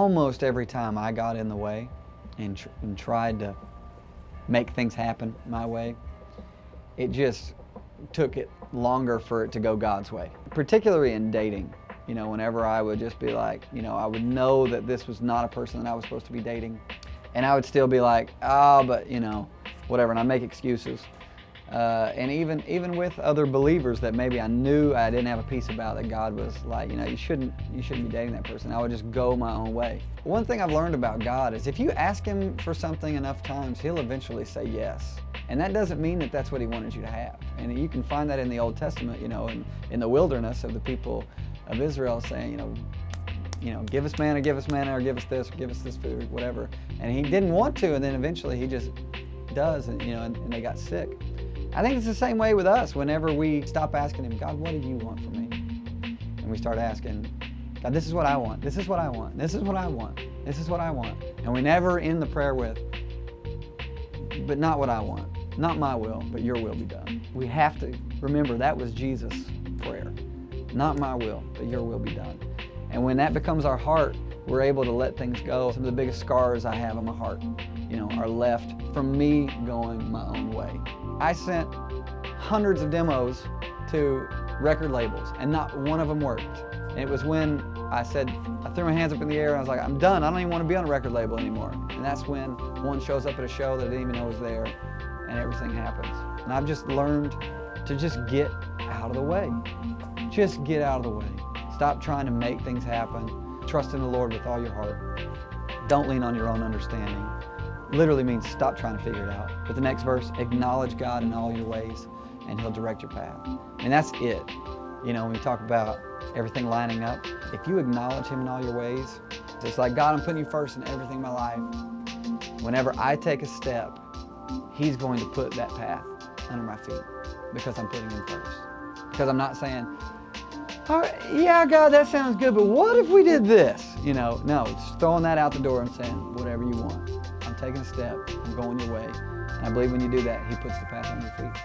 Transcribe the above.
almost every time I got in the way and tried to make things happen my way, it just took it longer for it to go God's way. Particularly in dating, you know, whenever I would just be like, you know, I would know that this was not a person that I was supposed to be dating, and I would still be like, oh, but you know, whatever, and I'd make excuses. And even with other believers that maybe I knew I didn't have a peace about, that God was like, you know, you shouldn't be dating that person, I would just go my own way. One thing I've learned about God is if you ask Him for something enough times, He'll eventually say yes. And that doesn't mean that that's what He wanted you to have. And you can find that in the Old Testament, you know, in the wilderness of the people of Israel saying, you know, give us manna, give us manna, or give us this food, or whatever. And He didn't want to, and then eventually He just does, and you know, and they got sick. I think it's the same way with us. Whenever we stop asking Him, God, what do you want from me? And we start asking, God, this is what I want, this is what I want, this is what I want, this is what I want. And we never end the prayer with, but not what I want, not my will, but your will be done. We have to remember that was Jesus' prayer. Not my will, but your will be done. And when that becomes our heart, we're able to let things go. Some of the biggest scars I have on my heart, you know, are left from me going my own way. I sent hundreds of demos to record labels, and not one of them worked. And it was when I threw my hands up in the air and I was like, I'm done. I don't even want to be on a record label anymore. And that's when one shows up at a show that I didn't even know was there, and everything happens. And I've just learned to just get out of the way. Just get out of the way. Stop trying to make things happen. Trust in the Lord with all your heart. Don't lean on your own understanding. Literally means stop trying to figure it out. But the next verse, acknowledge God in all your ways, and He'll direct your path. And that's it. You know, when we talk about everything lining up, if you acknowledge Him in all your ways, it's like, God, I'm putting you first in everything in my life. Whenever I take a step, He's going to put that path under my feet because I'm putting Him first. Because I'm not saying, all right, yeah, God, that sounds good, but what if we did this? You know, no, just throwing that out the door and saying, whatever you want. I'm taking a step, I'm going your way. And I believe when you do that, He puts the path on your feet.